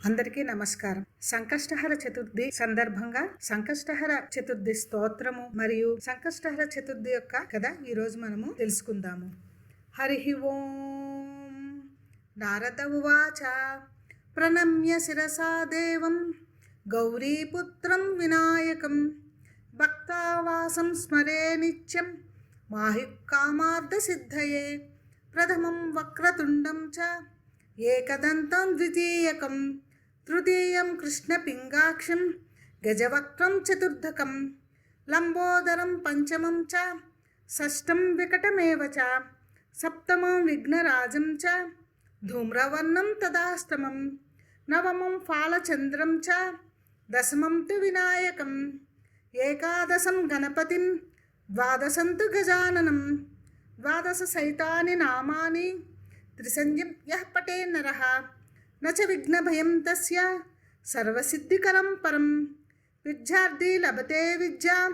అందరికీ నమస్కారం. సంకష్టహర చతుర్థి సందర్భంగా సంకష్టహర చతుర్థి స్తోత్రము మరియు సంకష్టహర చతుర్థి యొక్క కథ ఈరోజు మనము తెలుసుకుందాము. హరి ఓం. నారద ఉవాచ ప్రణమ్య శిరసా దేవం గౌరీపుత్రం వినాయకం భక్తావాసం స్మరే నిత్యం మాహుకామార్థ సిద్ధయే ప్రథమం వక్రతుండం చ ఏకదంతం ద్వితీయకం తృతీయం కృష్ణపింగాక్షం గజవక్త్రం చతుర్థకం లంబోదరం పంచమం చ షష్టం వికటమేవ చ సప్తమం విఘ్నరాజం చ ధూమ్రవర్ణం తదాష్టమం నవమం ఫాలచంద్రం చ దశమం తు వినాయకం ఏకాదశం గణపతిం ద్వాదశం తు గజాననం ద్వాదశ సైతాని నామాని త్రిసంధ్యం యః పటే నరః న చ విఘ్నభయం తస్య సర్వసిద్ధికరం పరం విద్యార్థి లభతే విద్యాం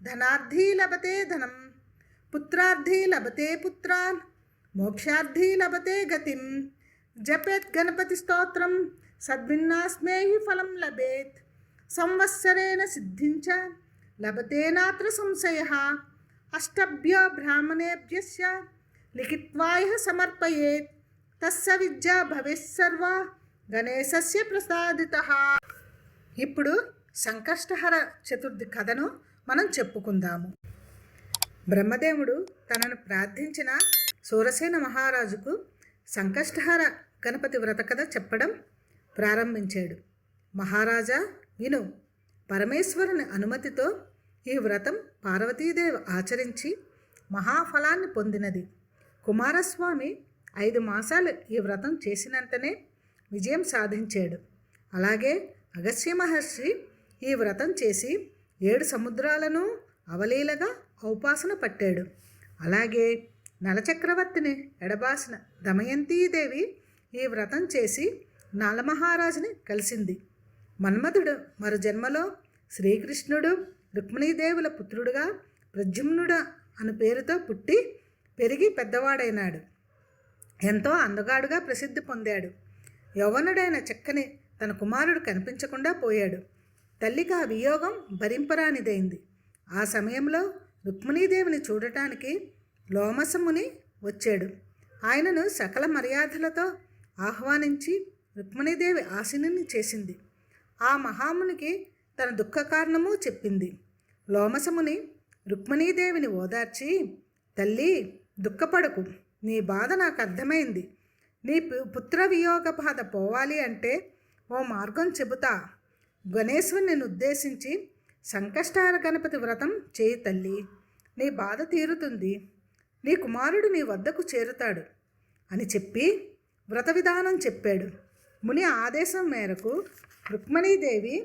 ధనార్థి లభతే ధనం పుత్రార్థి లభతే పుత్రాన్ మోక్షార్థి లభతే గతిం జపేత్ గణపతి స్తోత్రం సద్భిన్నాస్మేహి ఫలం లభేత్ సంవత్సరేణ సిద్ధించ లభతేనాత్ర సంశయః అష్టభ్యో బ్రాహ్మణేభ్యశ్చ లిఖిత్వాయ సమర్పయేత్ తస్య విద్యా భవేత్ సర్వా గణేశస్య ప్రసాదితః. ఇప్పుడు సంకష్టహర చతుర్థి కథను మనం చెప్పుకుందాము. బ్రహ్మదేవుడు తనను ప్రార్థించిన సూరసేన మహారాజుకు సంకష్టహర గణపతి వ్రత కథ చెప్పడం ప్రారంభించాడు. మహారాజా విను, పరమేశ్వరుని అనుమతితో ఈ వ్రతం పార్వతీదేవి ఆచరించి మహాఫలాన్ని పొందినది. కుమారస్వామి 5 మాసాలు ఈ వ్రతం చేసినంతనే విజయం సాధించాడు. అలాగే అగస్త్య మహర్షి ఈ వ్రతం చేసి 7 సముద్రాలను అవలీలగా ఔపాసన పట్టాడు. అలాగే నలచక్రవర్తిని ఎడబాసిన దమయంతీదేవి ఈ వ్రతం చేసి నలమహారాజుని కలిసింది. మన్మధుడు మరు జన్మలో శ్రీకృష్ణుడు రుక్మిణీదేవుల పుత్రుడుగా ప్రద్యుమ్నుడు అను పేరుతో పుట్టి పెరిగి పెద్దవాడైనాడు. ఎంతో అందగాడుగా ప్రసిద్ధి పొందాడు. యౌవనుడైన చక్కని తన కుమారుడు కనిపించకుండా పోయాడు. తల్లికి ఆ వియోగం భరింపరానిదైంది. ఆ సమయంలో రుక్మిణీదేవిని చూడటానికి లోమసముని వచ్చాడు. ఆయనను సకల మర్యాదలతో ఆహ్వానించి రుక్మిణీదేవి ఆశీనుని చేసింది. ఆ మహామునికి తన దుఃఖ కారణము చెప్పింది. లోమసముని రుక్మిణీదేవిని ఓదార్చి, తల్లి దుఃఖపడకు, నీ బాధ నాకు అర్థమైంది. నీ పుత్ర వియోగ బాధ పోవాలి అంటే ఓ మార్గం చెబుతా. గణేశ్వరుని ఉద్దేశించి సంకష్టహర గణపతి వ్రతం చేయి తల్లి, నీ బాధ తీరుతుంది, నీ కుమారుడు నీ వద్దకు చేరుతాడు అని చెప్పి వ్రత విధానం చెప్పాడు. ముని ఆదేశం మేరకు రుక్మిణీదేవి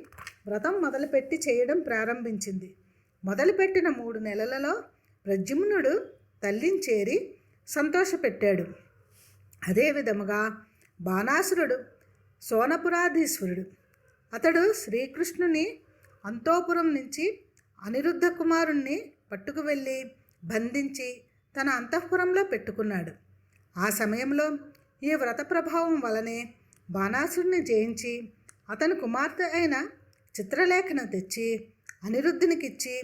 వ్రతం మొదలుపెట్టి చేయడం ప్రారంభించింది. మొదలుపెట్టిన 3 నెలలలో ప్రద్యుమ్నుడు తల్లిని చేరి సంతోషపెట్టాడు. అదే విధముగా బాణాసురుడు సోనపురాధీశ్వరుడు. అతడు శ్రీకృష్ణుని అంతోపురం నుంచి అనిరుద్ధ కుమారుణ్ణి పట్టుకు వెళ్ళి బంధించి తన అంతఃపురంలో పెట్టుకున్నాడు. ఆ సమయంలో ఈ వ్రత ప్రభావం వలనే బాణాసురుని జయించి అతని కుమార్తె అయిన చిత్రలేఖను తెచ్చి అనిరుద్ధునికిచ్చి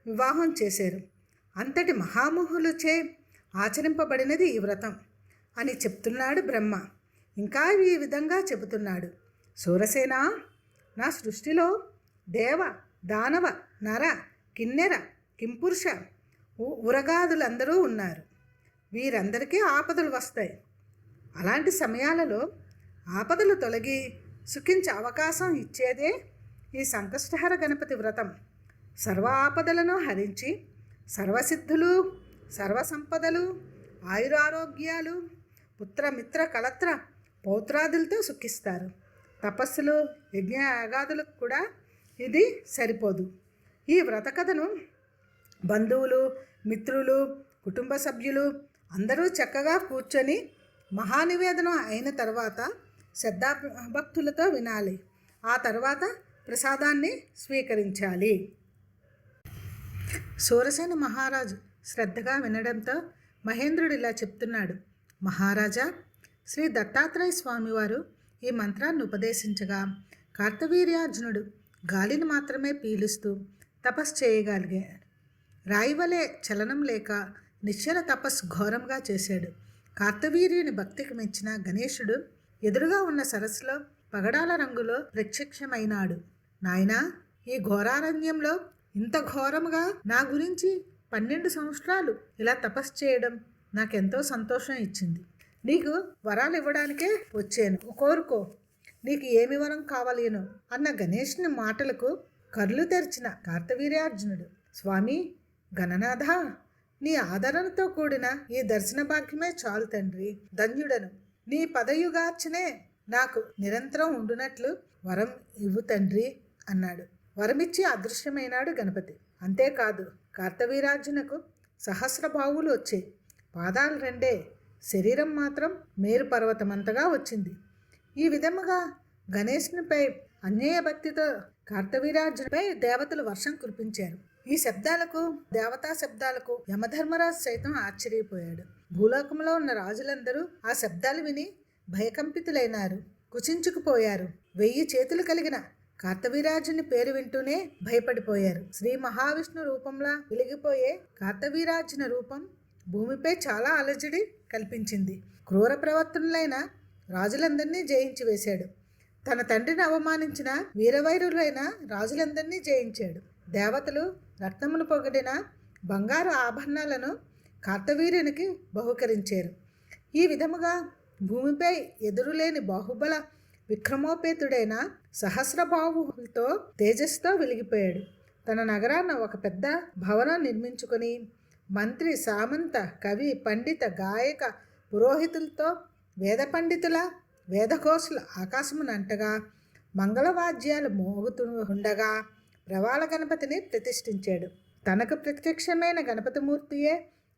వివాహం చేశారు. అంతటి మహామహులుచే ఆచరింపబడినది ఈ వ్రతం అని చెప్తున్నాడు బ్రహ్మ. ఇంకా ఈ విధంగా చెబుతున్నాడు. సూరసేన, నా సృష్టిలో దేవ దానవ నర కిన్నెర కింపురుష ఉరగాదులందరూ ఉన్నారు. వీరందరికీ ఆపదలు వస్తాయి. అలాంటి సమయాలలో ఆపదలు తొలగి సుఖించే అవకాశం ఇచ్చేదే ఈ సంకష్టహర గణపతి వ్రతం. సర్వ ఆపదలను హరించి సర్వసిద్ధులు, సర్వసంపదలు, ఆయురారోగ్యాలు, పుత్రమిత్ర కలత్ర పౌత్రాదులతో సుఖిస్తారు. తపస్సులు యజ్ఞయాగాదులకు కూడా ఇది సరిపోదు. ఈ వ్రత కథను బంధువులు, మిత్రులు, కుటుంబ సభ్యులు అందరూ చక్కగా కూర్చొని మహానివేదన అయిన తర్వాత శ్రద్ధాభక్తులతో వినాలి. ఆ తర్వాత ప్రసాదాన్ని స్వీకరించాలి. సూరసేన మహారాజు శ్రద్ధగా వినడంతో మహేంద్రుడు ఇలా చెప్తున్నాడు. మహారాజా, శ్రీ దత్తాత్రేయ స్వామివారు ఈ మంత్రాన్ని ఉపదేశించగా కార్తవీర్యార్జునుడు గాలిని మాత్రమే పీలుస్తూ తపస్సు చేయగలిగాడు. రాయివలే చలనం లేక నిశ్చల తపస్సు ఘోరంగా చేశాడు. కార్తవీర్యుని భక్తికి మెచ్చిన గణేశుడు ఎదురుగా ఉన్న సరస్సులో పగడాల రంగులో ప్రత్యక్షమైనాడు. నాయనా, ఈ ఘోరారణ్యంలో ఇంత ఘోరముగా నా గురించి 12 సంవత్సరాలు ఇలా తపస్సు చేయడం నాకెంతో సంతోషం ఇచ్చింది. నీకు వరాలు ఇవ్వడానికే వచ్చాను, కోరుకో, నీకు ఏమి వరం కావాలేను అన్న గణేశుని మాటలకు కళ్ళు తెరిచిన కార్తవీర్యార్జునుడు, స్వామి గణనాథ, నీ ఆదరణతో కూడిన ఈ దర్శన భాగ్యమే చాలు తండ్రి, ధన్యుడను. నీ పదయుగార్చనే నాకు నిరంతరం ఉండునట్లు వరం ఇవ్వు తండ్రి అన్నాడు. వరమిచ్చి అదృశ్యమైనాడు గణపతి. అంతేకాదు, కార్తవీర్యార్జునకు సహస్రబాహువులు వచ్చాయి. పాదాలు 2, శరీరం మాత్రం మేరు పర్వతమంతగా వచ్చింది. ఈ విధముగా గణేశునిపై అన్యాయ భక్తితో కార్తవీర్యార్జునిపై దేవతలు వర్షం కురిపించారు. ఈ శబ్దాలకు, దేవతా శబ్దాలకు యమధర్మరాజు సైతం ఆశ్చర్యపోయాడు. భూలోకంలో ఉన్న రాజులందరూ ఆ శబ్దాలు విని భయకంపితులైనారు, కుచించుకుపోయారు. 1000 చేతులు కలిగిన కార్తవీర్యార్జుని పేరు వింటూనే భయపడిపోయారు. శ్రీ మహావిష్ణు రూపంలా వెలిగిపోయే కార్తవీర్యార్జున రూపం భూమిపై చాలా అలజడి కల్పించింది. క్రూర ప్రవర్తనులైన రాజులందరినీ జయించి వేశాడు. తన తండ్రిని అవమానించిన వీరవైరులైన రాజులందరినీ జయించాడు. దేవతలు రత్నములు పొగిడిన బంగారు ఆభరణాలను కార్తవీర్యునికి బహుకరించారు. ఈ విధముగా భూమిపై ఎదురులేని బాహుబల విక్రమోపేతుడైన సహస్రబాహువులతో తేజస్సుతో వెలిగిపోయాడు. తన నగరాన్న ఒక పెద్ద భవనం నిర్మించుకొని మంత్రి, సామంత, కవి, పండిత, గాయక, పురోహితులతో వేద పండితుల వేదఘోషుల ఆకాశమునంటగా మంగళవాద్యాలు మోగుతూ ఉండగా ప్రవాళ గణపతిని ప్రతిష్ఠించాడు. తనకు ప్రత్యక్షమైన గణపతిమూర్తియే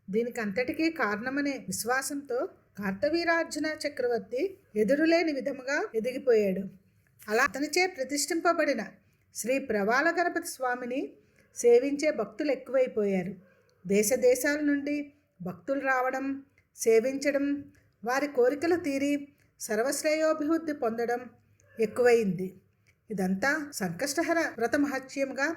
దీనికి అంతటికీ కారణమనే విశ్వాసంతో కార్తవీర్యార్జున చక్రవర్తి ఎదురులేని విధముగా ఎదిగిపోయాడు. అలా అతనిచే ప్రతిష్ఠింపబడిన శ్రీ ప్రవాళ గణపతి స్వామిని సేవించే భక్తులు ఎక్కువైపోయారు. దేశ దేశాల నుండి భక్తులు రావడం, సేవించడం, వారి కోరికలు తీరి సర్వశ్రేయోభివృద్ధి పొందడం ఎక్కువైంది. ఇదంతా సంకష్టహర వ్రత మహత్యంగా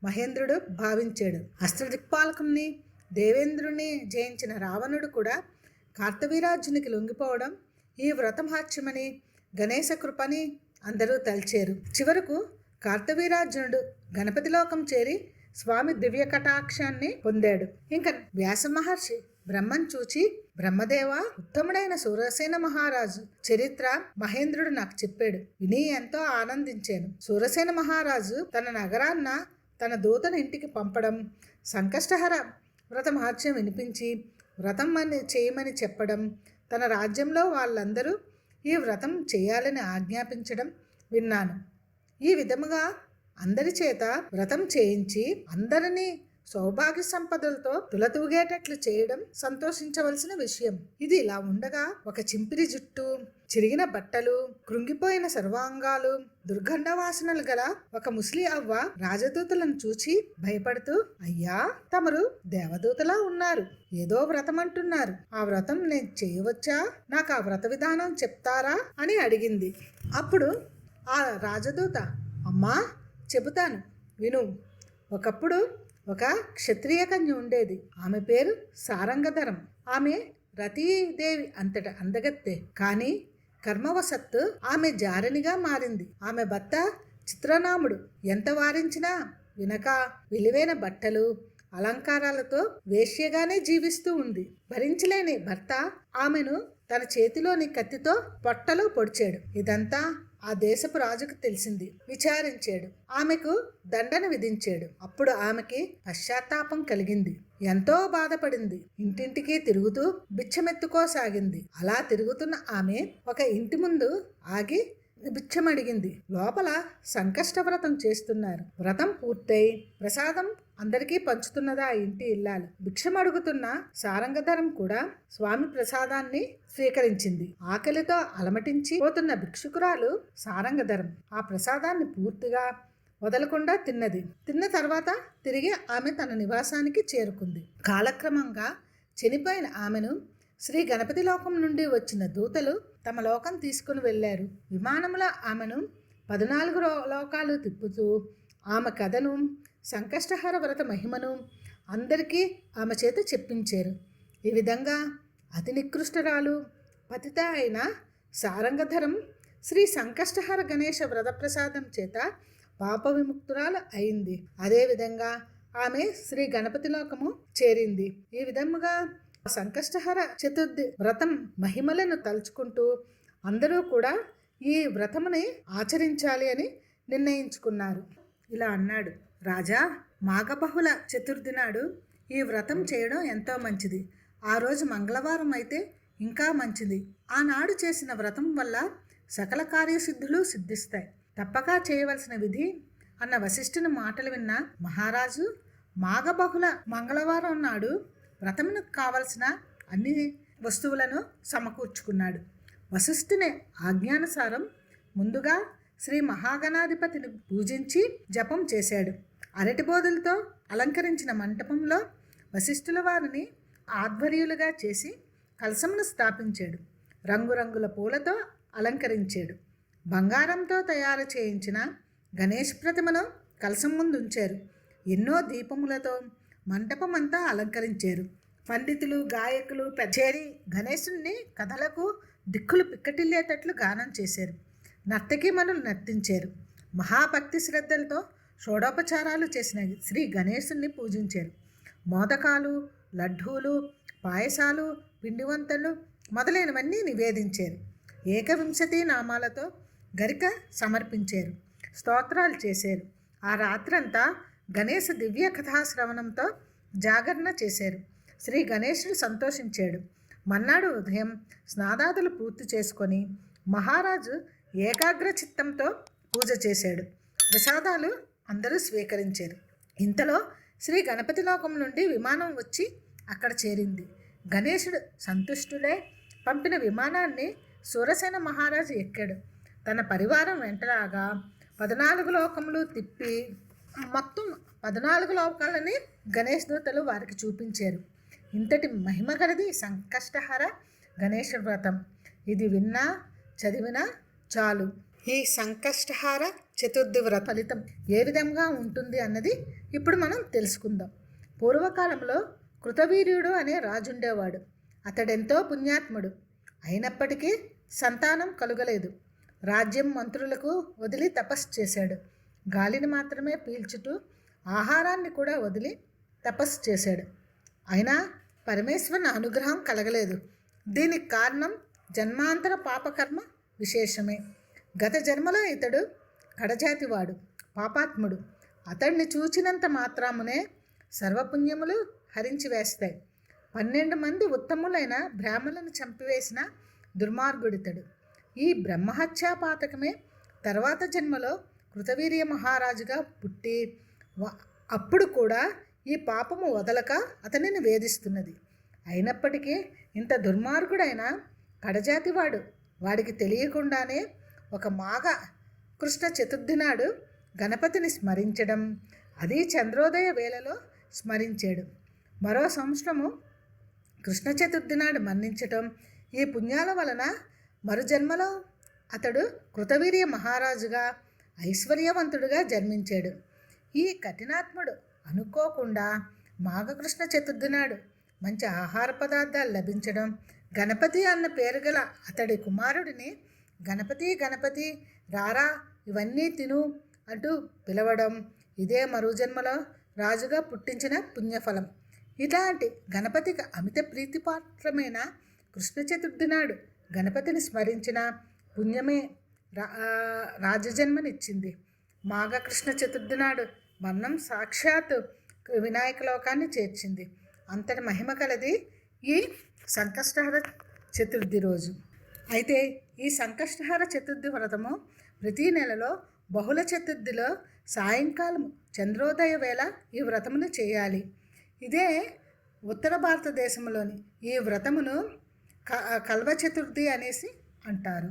మహేంద్రుడు భావించాడు. అష్టదిక్పాలకుని దేవేంద్రుని జయించిన రావణుడు కూడా కార్తవీర్యార్జునికి లొంగిపోవడం ఈ వ్రత మహత్యమని, గణేశ కృపని అందరూ తలిచారు. చివరకు కార్తవీర్యార్జునుడు గణపతిలోకం చేరి స్వామి దివ్య కటాక్షాన్ని పొందాడు. ఇంకా వ్యాస మహర్షి బ్రహ్మను చూచి, బ్రహ్మదేవ, ఉత్తముడైన సూరసేన మహారాజు చరిత్ర మహేంద్రుడు నాకు చెప్పాడు, విని ఎంతో ఆనందించాను. సూరసేన మహారాజు తన నగరాన్న తన దూతను ఇంటికి పంపడం, సంకష్టహర వ్రత మహత్యం వినిపించి వ్రతం చేయమని చెప్పడం, తన రాజ్యంలో వాళ్ళందరూ ఈ వ్రతం చేయాలని ఆజ్ఞాపించడం విన్నాను. ఈ విధముగా అందరి చేత వ్రతం చేయించి అందరినీ సౌభాగ్య సంపదలతో తులతూగేటట్లు చేయడం సంతోషించవలసిన విషయం. ఇది ఇలా ఉండగా ఒక చింపిరి జుట్టు, చిరిగిన బట్టలు, కృంగిపోయిన సర్వాంగాలు, దుర్గంధ వాసనలు గల ఒక ముసలి అవ్వ రాజదూతలను చూచి భయపడుతూ, అయ్యా, తమరు దేవదూతలా ఉన్నారు, ఏదో వ్రతం అంటున్నారు, ఆ వ్రతం నేను చేయవచ్చా? నాకు ఆ వ్రత విధానం చెప్తారా అని అడిగింది. అప్పుడు ఆ రాజదూత, అమ్మా, చెబుతాను, విను. ఒకప్పుడు ఒక క్షత్రియ కన్య ఉండేది. ఆమె పేరు సారంగధరం. ఆమె రతీదేవి అంతట అందగత్తె. కానీ కర్మవశత్తు ఆమె జారనిగా మారింది. ఆమె భర్త చిత్రనాముడు ఎంత వారించినా వినక విలువైన బట్టలు, అలంకారాలతో వేశ్యగానే జీవిస్తూ ఉంది. భరించలేని భర్త ఆమెను తన చేతిలోని కత్తితో పొట్టలో పొడిచాడు. ఇదంతా ఆ దేశపు రాజుకు తెలిసింది. విచారించాడు, ఆమెకు దండన విధించాడు. అప్పుడు ఆమెకి పశ్చాత్తాపం కలిగింది. ఎంతో బాధపడింది. ఇంటింటికి తిరుగుతూ బిచ్చమెత్తుకోసాగింది. అలా తిరుగుతున్న ఆమె ఒక ఇంటి ముందు ఆగి బిచ్చమడిగింది. లోపల సంకష్ట వ్రతం చేస్తున్నారు. వ్రతం పూర్తయి ప్రసాదం అందరికీ పంచుతున్నదా ఆ ఇంటి ఇల్లాలు. భిక్షమడుగుతున్న సారంగధరం కూడా స్వామి ప్రసాదాన్ని స్వీకరించింది. ఆకలితో అలమటించి పోతున్న భిక్షుకురాలు సారంగధరం ఆ ప్రసాదాన్ని పూర్తిగా వదలకుండా తిన్నది. తిన్న తర్వాత తిరిగి ఆమె తన నివాసానికి చేరుకుంది. కాలక్రమంగా చనిపోయిన ఆమెను శ్రీ గణపతి లోకం నుండి వచ్చిన దూతలు తమ లోకం తీసుకుని వెళ్ళారు. విమానంలో ఆమెను 14 లోకాలు తిప్పుతూ ఆమె కథను, సంకష్టహర వ్రత మహిమను అందరికీ ఆమె చేత చెప్పించారు. ఈ విధంగా అతి నికృష్టరాలు, పతిత అయిన సారంగధరం శ్రీ సంకష్టహర గణేశ వ్రతప్రసాదం చేత పాప విముక్తురాలు అయింది. అదేవిధంగా ఆమె శ్రీ గణపతి లోకము చేరింది. ఈ విధముగా సంకష్టహర చతుర్థి వ్రతం మహిమలను తలుచుకుంటూ అందరూ కూడా ఈ వ్రతముని ఆచరించాలి అని నిర్ణయించుకున్నారు. ఇలా అన్నాడు: రాజా, మాఘబహుళ చతుర్థి నాడు ఈ వ్రతం చేయడం ఎంతో మంచిది. ఆ రోజు మంగళవారం అయితే ఇంకా మంచిది. ఆనాడు చేసిన వ్రతం వల్ల సకల కార్యసిద్ధులు సిద్ధిస్తాయి. తప్పక చేయవలసిన విధి అన్న వశిష్ఠుని మాటలు విన్న మహారాజు మాఘబహుళ మంగళవారం నాడు వ్రతమునకు కావలసిన అన్ని వస్తువులను సమకూర్చుకున్నాడు. వశిష్ఠుని ఆజ్ఞానుసారం ముందుగా శ్రీ మహాగణాధిపతిని పూజించి జపం చేశాడు. అరటి బోధలతో అలంకరించిన మంటపంలో వశిష్ఠుల వారిని ఆధ్వర్యులుగా చేసి కలశమును స్థాపించాడు. రంగురంగుల పూలతో అలంకరించాడు. బంగారంతో తయారు చేయించిన గణేష్ ప్రతిమను కలశం ముందు ఉంచారు. ఎన్నో దీపములతో మంటపమంతా అలంకరించారు. పండితులు, గాయకులు చేరి గణేశుని కథలకు దిక్కులు పిక్కటిల్లేటట్లు గానం చేశారు. నర్తకీమణులు నర్తించారు. మహాభక్తి శ్రద్ధలతో షోడోపచారాలు చేసిన శ్రీ గణేశుని పూజించారు. మోదకాలు, లడ్డూలు, పాయసాలు, పిండి వంటలు మొదలైనవన్నీ నివేదించారు. 21 నామాలతో గరిక సమర్పించారు. స్తోత్రాలు చేశారు. ఆ రాత్రంతా గణేశ దివ్య కథాశ్రవణంతో జాగరణ చేశారు. శ్రీ గణేశుడు సంతోషించాడు. మన్నాడు ఉదయం స్నానాదులు పూర్తి చేసుకొని మహారాజు ఏకాగ్ర చిత్తంతో పూజ చేశాడు. ప్రసాదాలు అందరూ స్వీకరించారు. ఇంతలో శ్రీ గణపతి లోకం నుండి విమానం వచ్చి అక్కడ చేరింది. గణేశుడు సంతుష్టుడై పంపిన విమానాన్ని సూరసేన మహారాజు ఎక్కాడు. తన పరివారం వెంటరాగా 14 లోకములు తిప్పి మొత్తం 14 లోకాలని గణేష్ దూతలు వారికి చూపించారు. ఇంతటి మహిమ గలది సంకష్టహర గణేశ వ్రతం. ఇది విన్నా చదివినా చాలు. ఈ సంకష్టహార చతుర్థి వ్రత ఫలితం ఏ విధంగా ఉంటుంది అన్నది ఇప్పుడు మనం తెలుసుకుందాం. పూర్వకాలంలో కృతవీర్యుడు అనే రాజుండేవాడు. అతడెంతో పుణ్యాత్ముడు. అయినప్పటికీ సంతానం కలుగలేదు. రాజ్యం మంత్రులకు వదిలి తపస్సు చేశాడు. గాలిని మాత్రమే పీల్చుతూ ఆహారాన్ని కూడా వదిలి తపస్సు చేశాడు. అయినా పరమేశ్వరుని అనుగ్రహం కలగలేదు. దీనికి కారణం జన్మాంతర పాపకర్మ విశేషమే. గత జన్మలో ఇతడు కడజాతివాడు, పాపాత్ముడు. అతడిని చూచినంత మాత్రమునే సర్వపుణ్యములు హరించి వేస్తాయి. 12 మంది ఉత్తములైన బ్రాహ్మణులను చంపివేసిన దుర్మార్గుడితడు. ఈ బ్రహ్మహత్యా పాతకమే తర్వాత జన్మలో కృతవీర్య మహారాజుగా పుట్టి అప్పుడు కూడా ఈ పాపము వదలక అతనిని వేధిస్తున్నది. అయినప్పటికీ ఇంత దుర్మార్గుడైన కడజాతివాడు వాడికి తెలియకుండానే ఒక మాఘ కృష్ణ చతుర్థి నాడు గణపతిని స్మరించడం, అది చంద్రోదయ వేళలో స్మరించాడు. మరో సంవత్సరము కృష్ణ చతుర్థి నాడు మరణించటం, ఈ పుణ్యాల వలన మరుజన్మలో అతడు కృతవీర్య మహారాజుగా ఐశ్వర్యవంతుడుగా జన్మించాడు. ఈ కఠినాత్ముడు అనుకోకుండా మాఘకృష్ణ చతుర్థి నాడు మంచి ఆహార పదార్థాలు లభించడం, గణపతి అన్న పేరు గల అతడి కుమారుడిని గణపతి గణపతి రారా ఇవన్నీ తిను అంటూ పిలవడం, ఇదే మరుజన్మలో రాజుగా పుట్టించిన పుణ్యఫలం. ఇలాంటి గణపతికి అమిత ప్రీతిపాత్రమైన కృష్ణ చతుర్థి నాడు గణపతిని స్మరించిన పుణ్యమే రాజజన్మనిచ్చింది. మాఘకృష్ణ చతుర్థి నాడు మరణం సాక్షాత్ వినాయక లోకాన్ని చేర్చింది. అంతటి మహిమ కలది ఈ సంకష్టహర చతుర్థి రోజు. అయితే ఈ సంకష్టహర చతుర్థి వ్రతము ప్రతీ నెలలో బహుళ చతుర్థిలో సాయంకాలం చంద్రోదయ వేళ ఈ వ్రతమును చేయాలి. ఇదే ఉత్తర భారతదేశంలోని ఈ వ్రతమును కల్వ చతుర్థి అనేసి అంటారు.